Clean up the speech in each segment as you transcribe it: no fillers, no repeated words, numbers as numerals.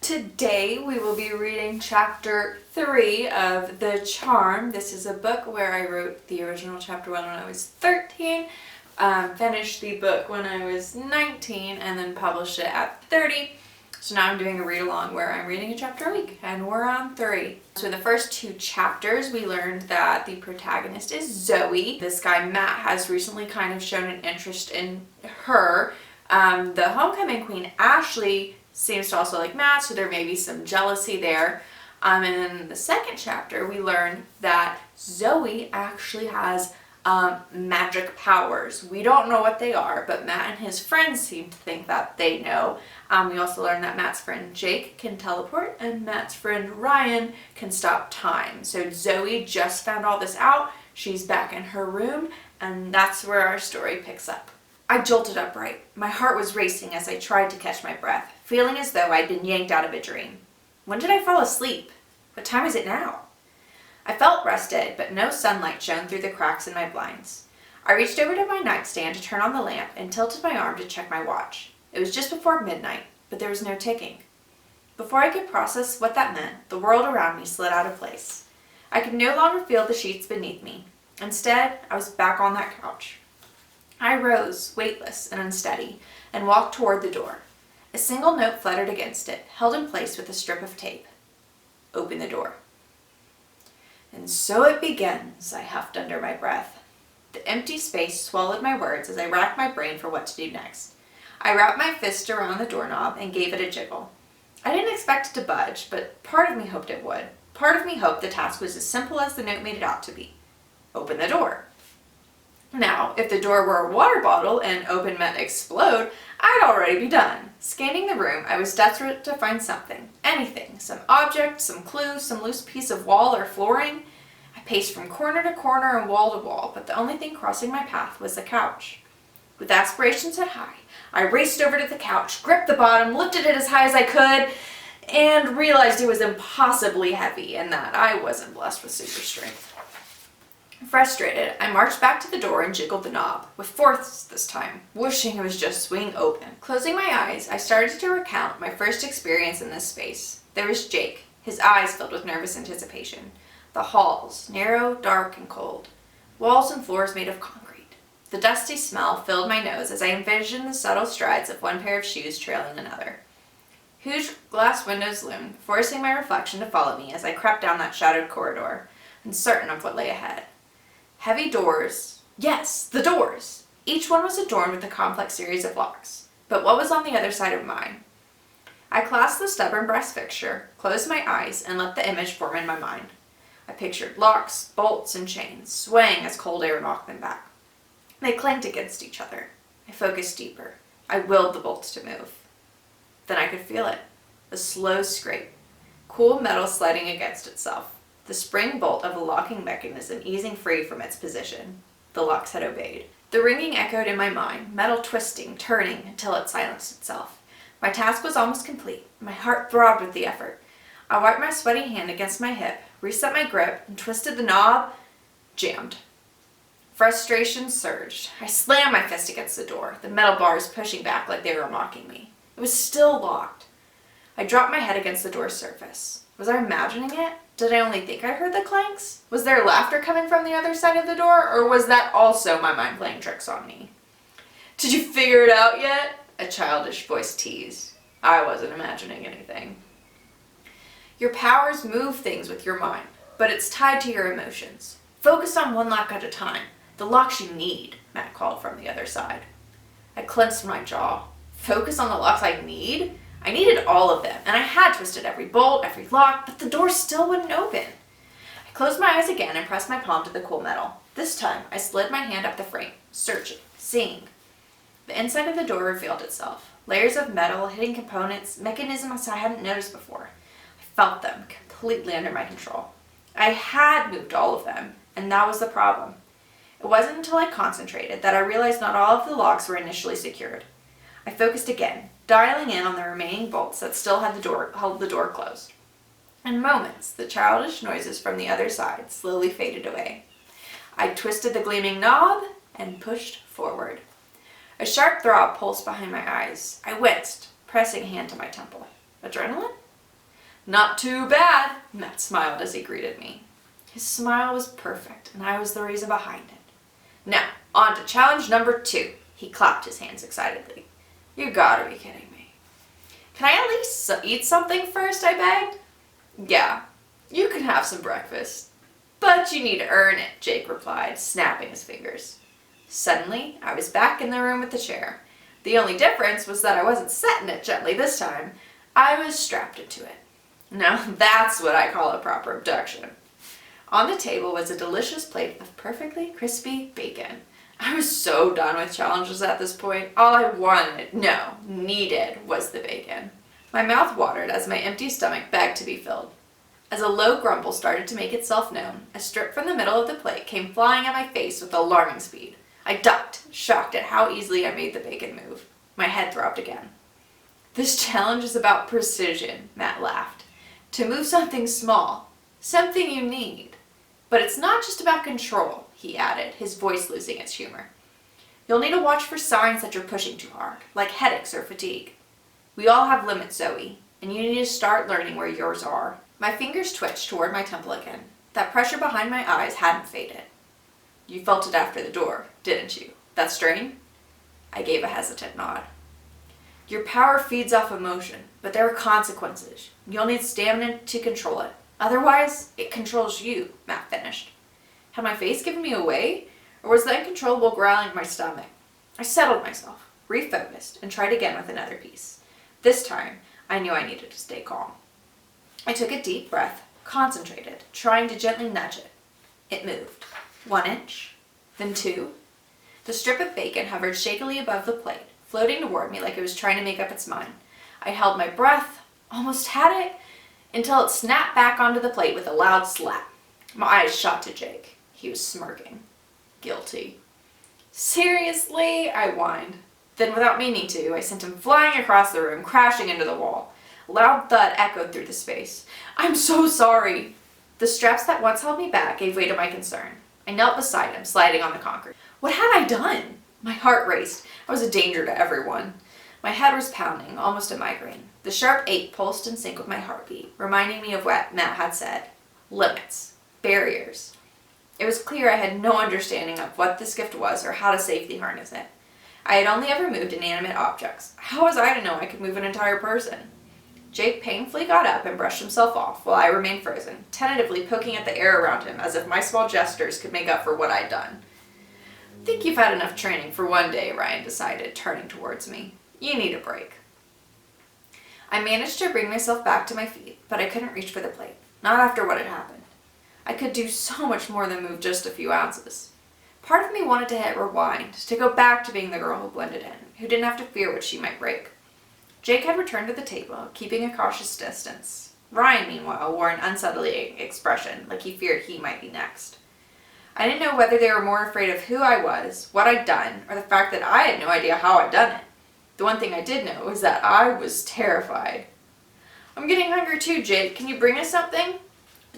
today we will be reading chapter 3 of The Charm. This is a book where I wrote the original chapter 1 when I was 13, finished the book when I was 19, and then published it at 30. So now I'm doing a read along where I'm reading a chapter a week, and we're on 3. So in the first 2 chapters, we learned that the protagonist is Zoe. This guy Matt has recently kind of shown an interest in her. The homecoming queen, Ashley, seems to also like Matt, so there may be some jealousy there. And then in the second chapter, we learn that Zoe actually has magic powers. We don't know what they are, but Matt and his friends seem to think that they know. We also learn that Matt's friend Jake can teleport, and Matt's friend Ryan can stop time. So Zoe just found all this out. She's back in her room, and that's where our story picks up. I jolted upright. My heart was racing as I tried to catch my breath, feeling as though I'd been yanked out of a dream. When did I fall asleep? What time is it now? I felt rested, but no sunlight shone through the cracks in my blinds. I reached over to my nightstand to turn on the lamp and tilted my arm to check my watch. It was just before midnight, but there was no ticking. Before I could process what that meant, the world around me slid out of place. I could no longer feel the sheets beneath me. Instead, I was back on that couch. I rose, weightless and unsteady, and walked toward the door. A single note fluttered against it, held in place with a strip of tape. Open the door. And so it begins, I huffed under my breath. The empty space swallowed my words as I racked my brain for what to do next. I wrapped my fist around the doorknob and gave it a jiggle. I didn't expect it to budge, but part of me hoped it would. Part of me hoped the task was as simple as the note made it out to be. Open the door. Now, if the door were a water bottle and open meant explode, I'd already be done. Scanning the room, I was desperate to find something. Anything. Some object, some clue, some loose piece of wall or flooring. I paced from corner to corner and wall to wall, but the only thing crossing my path was the couch. With aspirations set high, I raced over to the couch, gripped the bottom, lifted it as high as I could, and realized it was impossibly heavy and that I wasn't blessed with super strength. Frustrated, I marched back to the door and jiggled the knob, with force this time, wishing it was just swinging open. Closing my eyes, I started to recount my first experience in this space. There was Jake, his eyes filled with nervous anticipation. The halls, narrow, dark, and cold. Walls and floors made of concrete. The dusty smell filled my nose as I envisioned the subtle strides of one pair of shoes trailing another. Huge glass windows loomed, forcing my reflection to follow me as I crept down that shadowed corridor, uncertain of what lay ahead. Heavy doors. Yes, the doors! Each one was adorned with a complex series of locks. But what was on the other side of mine? I clasped the stubborn brass fixture, closed my eyes, and let the image form in my mind. I pictured locks, bolts, and chains, swaying as cold air knocked them back. They clanked against each other. I focused deeper. I willed the bolts to move. Then I could feel it. A slow scrape. Cool metal sliding against itself. The spring bolt of a locking mechanism easing free from its position. The locks had obeyed. The ringing echoed in my mind, metal twisting, turning, until it silenced itself. My task was almost complete. My heart throbbed with the effort. I wiped my sweaty hand against my hip, reset my grip, and twisted the knob. Jammed. Frustration surged. I slammed my fist against the door, the metal bars pushing back like they were mocking me. It was still locked. I dropped my head against the door's surface. Was I imagining it? Did I only think I heard the clanks? Was there laughter coming from the other side of the door, or was that also my mind playing tricks on me? Did you figure it out yet? A childish voice teased. I wasn't imagining anything. Your powers move things with your mind, but it's tied to your emotions. Focus on one lock at a time. The locks you need, Matt called from the other side. I clenched my jaw. Focus on the locks I need? I needed all of them, and I had twisted every bolt, every lock, but the door still wouldn't open. I closed my eyes again and pressed my palm to the cool metal. This time, I slid my hand up the frame, searching, seeing. The inside of the door revealed itself. Layers of metal, hidden components, mechanisms I hadn't noticed before. I felt them, completely under my control. I had moved all of them, and that was the problem. It wasn't until I concentrated that I realized not all of the locks were initially secured. I focused again, dialing in on the remaining bolts that still held the door closed. In moments, the childish noises from the other side slowly faded away. I twisted the gleaming knob and pushed forward. A sharp throb pulsed behind my eyes. I winced, pressing a hand to my temple. Adrenaline? Not too bad, Matt smiled as he greeted me. His smile was perfect, and I was the reason behind it. Now, on to challenge number 2. He clapped his hands excitedly. You gotta be kidding me. Can I at least eat something first, I begged. Yeah, you can have some breakfast. But you need to earn it, Jake replied, snapping his fingers. Suddenly, I was back in the room with the chair. The only difference was that I wasn't setting it gently this time. I was strapped into it. Now that's what I call a proper abduction. On the table was a delicious plate of perfectly crispy bacon. I was so done with challenges at this point. All I wanted, no, needed, was the bacon. My mouth watered as my empty stomach begged to be filled. As a low grumble started to make itself known, a strip from the middle of the plate came flying at my face with alarming speed. I ducked, shocked at how easily I made the bacon move. My head throbbed again. This challenge is about precision, Matt laughed. To move something small, something you need. But it's not just about control, he added, his voice losing its humor. You'll need to watch for signs that you're pushing too hard, like headaches or fatigue. We all have limits, Zoe, and you need to start learning where yours are. My fingers twitched toward my temple again. That pressure behind my eyes hadn't faded. You felt it after the door, didn't you? That strain? I gave a hesitant nod. Your power feeds off emotion, but there are consequences. You'll need stamina to control it. Otherwise, it controls you, Matt finished. Had my face given me away, or was the uncontrollable growling in my stomach? I settled myself, refocused, and tried again with another piece. This time, I knew I needed to stay calm. I took a deep breath, concentrated, trying to gently nudge it. It moved. 1 inch, then 2. The strip of bacon hovered shakily above the plate, floating toward me like it was trying to make up its mind. I held my breath, almost had it, until it snapped back onto the plate with a loud slap. My eyes shot to Jake. He was smirking. Guilty. Seriously? I whined. Then, without meaning to, I sent him flying across the room, crashing into the wall. A loud thud echoed through the space. I'm so sorry. The straps that once held me back gave way to my concern. I knelt beside him, sliding on the concrete. What had I done? My heart raced. I was a danger to everyone. My head was pounding, almost a migraine. The sharp ache pulsed in sync with my heartbeat, reminding me of what Matt had said. Limits. Barriers. It was clear I had no understanding of what this gift was or how to safely harness it. I had only ever moved inanimate objects. How was I to know I could move an entire person? Jake painfully got up and brushed himself off while I remained frozen, tentatively poking at the air around him as if my small gestures could make up for what I'd done. I think you've had enough training for one day, Ryan decided, turning towards me. You need a break. I managed to bring myself back to my feet, but I couldn't reach for the plate. Not after what had happened. I could do so much more than move just a few ounces. Part of me wanted to hit rewind, to go back to being the girl who blended in, who didn't have to fear what she might break. Jake had returned to the table, keeping a cautious distance. Ryan, meanwhile, wore an unsettling expression, like he feared he might be next. I didn't know whether they were more afraid of who I was, what I'd done, or the fact that I had no idea how I'd done it. The one thing I did know was that I was terrified. I'm getting hungry too, Jake. Can you bring us something?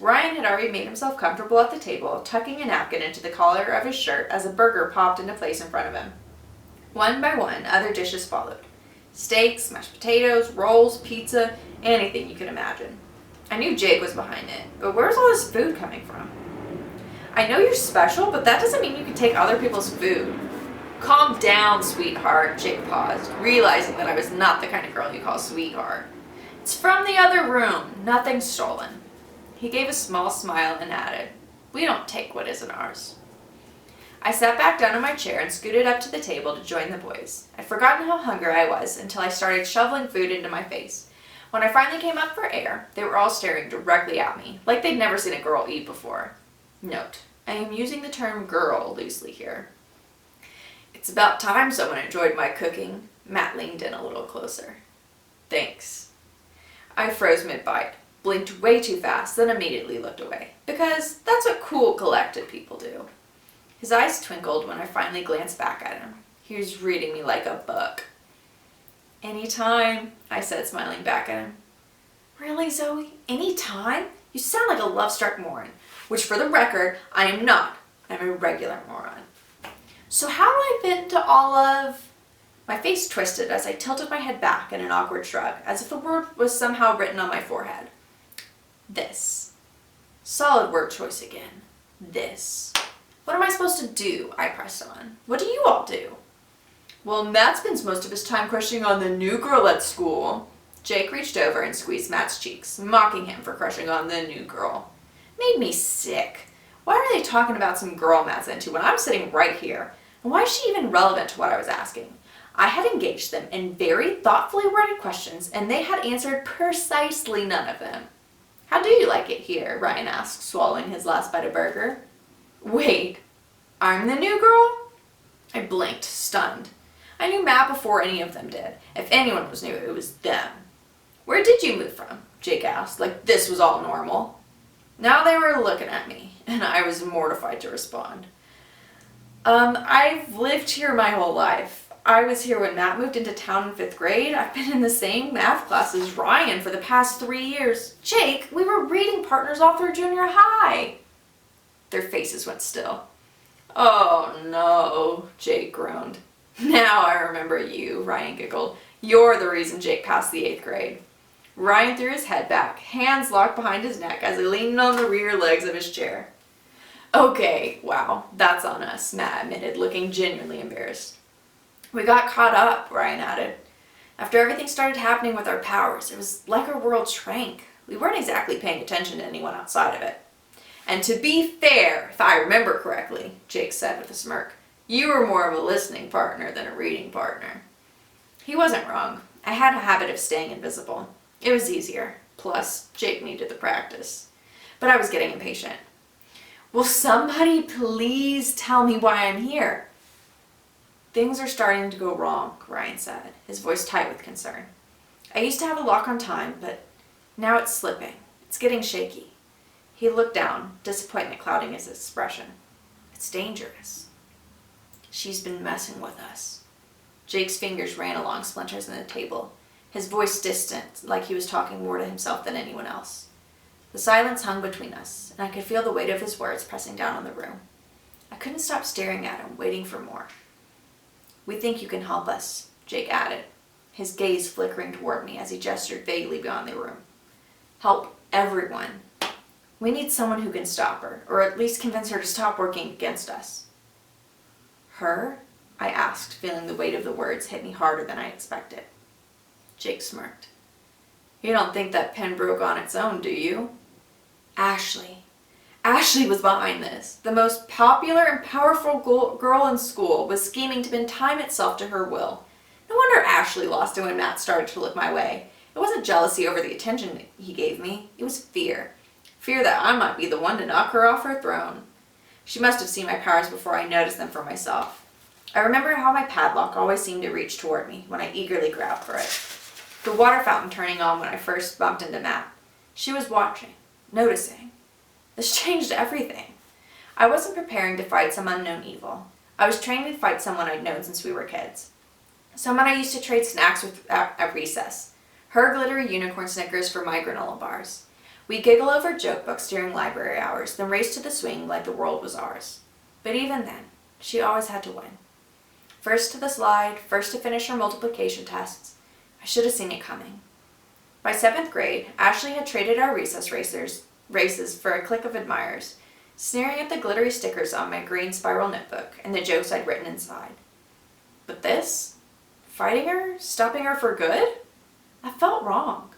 Ryan had already made himself comfortable at the table, tucking a napkin into the collar of his shirt as a burger popped into place in front of him. One by one, other dishes followed. Steaks, mashed potatoes, rolls, pizza, anything you could imagine. I knew Jake was behind it, but where's all this food coming from? I know you're special, but that doesn't mean you can take other people's food. Calm down, sweetheart, Jake paused, realizing that I was not the kind of girl you call sweetheart. It's from the other room, nothing stolen. He gave a small smile and added, we don't take what isn't ours. I sat back down in my chair and scooted up to the table to join the boys. I'd forgotten how hungry I was until I started shoveling food into my face. When I finally came up for air, they were all staring directly at me, like they'd never seen a girl eat before. Note, I am using the term girl loosely here. It's about time someone enjoyed my cooking. Matt leaned in a little closer. Thanks. I froze mid-bite, blinked way too fast, then immediately looked away, because that's what cool, collected people do. His eyes twinkled when I finally glanced back at him. He was reading me like a book. Anytime, I said, smiling back at him. Really, Zoe? Anytime? You sound like a love-struck moron, which for the record, I am not. I'm a regular moron. So how do I fit into all of... My face twisted as I tilted my head back in an awkward shrug, as if the word was somehow written on my forehead. This. Solid word choice again. This. What am I supposed to do? I pressed on. What do you all do? Well, Matt spends most of his time crushing on the new girl at school. Jake reached over and squeezed Matt's cheeks, mocking him for crushing on the new girl. Made me sick. Why are they talking about some girl Matt's into when I'm sitting right here? And why is she even relevant to what I was asking? I had engaged them in very thoughtfully worded questions, and they had answered precisely none of them. How do you like it here? Ryan asked, swallowing his last bite of burger. Wait, I'm the new girl? I blinked, stunned. I knew Matt before any of them did. If anyone was new, it was them. Where did you move from? Jake asked, like this was all normal. Now they were looking at me, and I was mortified to respond. I've lived here my whole life. I was here when Matt moved into town in 5th grade. I've been in the same math class as Ryan for the past 3 years. Jake, we were reading partners all through junior high. Their faces went still. Oh no, Jake groaned. Now I remember you, Ryan giggled. You're the reason Jake passed the 8th grade. Ryan threw his head back, hands locked behind his neck as he leaned on the rear legs of his chair. Okay, wow, that's on us, Matt admitted, looking genuinely embarrassed. We got caught up, Ryan added. After everything started happening with our powers, it was like our world shrank. We weren't exactly paying attention to anyone outside of it. And to be fair, if I remember correctly, Jake said with a smirk, you were more of a listening partner than a reading partner. He wasn't wrong. I had a habit of staying invisible. It was easier. Plus, Jake needed the practice. But I was getting impatient. Will somebody please tell me why I'm here? Things are starting to go wrong, Ryan said, his voice tight with concern. I used to have a lock on time, but now it's slipping. It's getting shaky. He looked down, disappointment clouding his expression. It's dangerous. She's been messing with us. Jake's fingers ran along splinters in the table, his voice distant, like he was talking more to himself than anyone else. The silence hung between us, and I could feel the weight of his words pressing down on the room. I couldn't stop staring at him, waiting for more. We think you can help us, Jake added, his gaze flickering toward me as he gestured vaguely beyond the room. Help everyone. We need someone who can stop her, or at least convince her to stop working against us. Her? I asked, feeling the weight of the words hit me harder than I expected. Jake smirked. You don't think that pen broke on its own, do you? Ashley. Ashley was behind this. The most popular and powerful girl in school was scheming to bend time itself to her will. No wonder Ashley lost it when Matt started to look my way. It wasn't jealousy over the attention he gave me. It was fear. Fear that I might be the one to knock her off her throne. She must have seen my powers before I noticed them for myself. I remember how my padlock always seemed to reach toward me when I eagerly grabbed for it. The water fountain turning on when I first bumped into Matt. She was watching, noticing. This changed everything. I wasn't preparing to fight some unknown evil. I was training to fight someone I'd known since we were kids. Someone I used to trade snacks with at recess. Her glittery unicorn Snickers for my granola bars. We'd giggle over joke books during library hours, then race to the swing like the world was ours. But even then, she always had to win. First to the slide, first to finish her multiplication tests. I should have seen it coming. By 7th grade, Ashley had traded our recess races for a clique of admirers, sneering at the glittery stickers on my green spiral notebook and the jokes I'd written inside. But this? Fighting her? Stopping her for good? I felt wrong.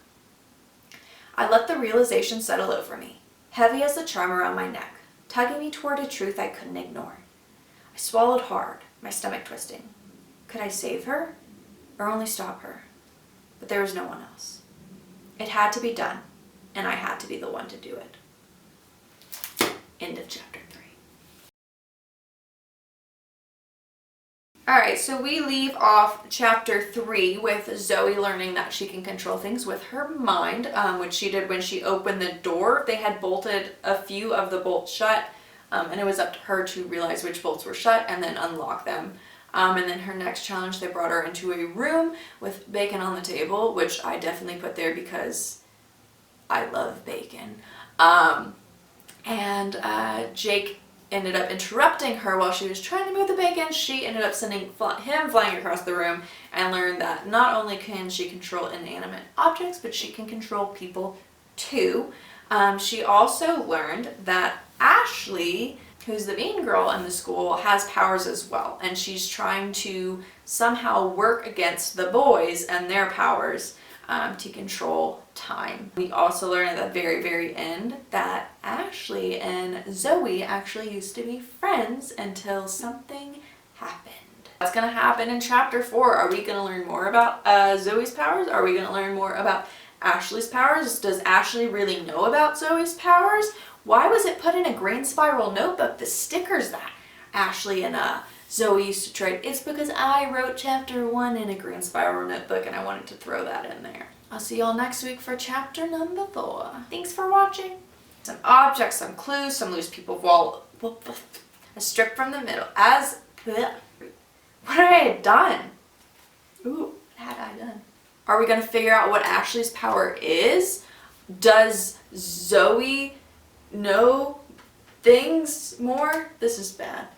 I let the realization settle over me, heavy as the charm around my neck, tugging me toward a truth I couldn't ignore. I swallowed hard, my stomach twisting. Could I save her, or only stop her? But there was no one else. It had to be done, and I had to be the one to do it. End of chapter 3. Alright, so we leave off chapter 3 with Zoe learning that she can control things with her mind, which she did when she opened the door. They had bolted a few of the bolts shut, and it was up to her to realize which bolts were shut and then unlock them. And then her next challenge, they brought her into a room with bacon on the table, which I definitely put there because I love bacon. Jake ended up interrupting her while she was trying to move the bacon. She ended up sending him flying across the room and learned that not only can she control inanimate objects, but she can control people 2. She also learned that Ashley, who's the mean girl in the school, has powers as well, and she's trying to somehow work against the boys and their powers to control time. We also learn at the very, very end that Ashley and Zoe actually used to be friends until something happened. What's going to happen in chapter 4? Are we going to learn more about Zoe's powers? Are we going to learn more about Ashley's powers? Does Ashley really know about Zoe's powers? Why was it put in a green spiral notebook, the stickers that Ashley and Zoe used to trade? It's because I wrote chapter 1 in a green spiral notebook and I wanted to throw that in there. I'll see y'all next week for chapter number 4. Thanks for watching. Some objects, some clues, some loose people wall. A strip from the middle. What had I done? Ooh, what had I done? Are we going to figure out what Ashley's power is? Does Zoe know things more? This is bad.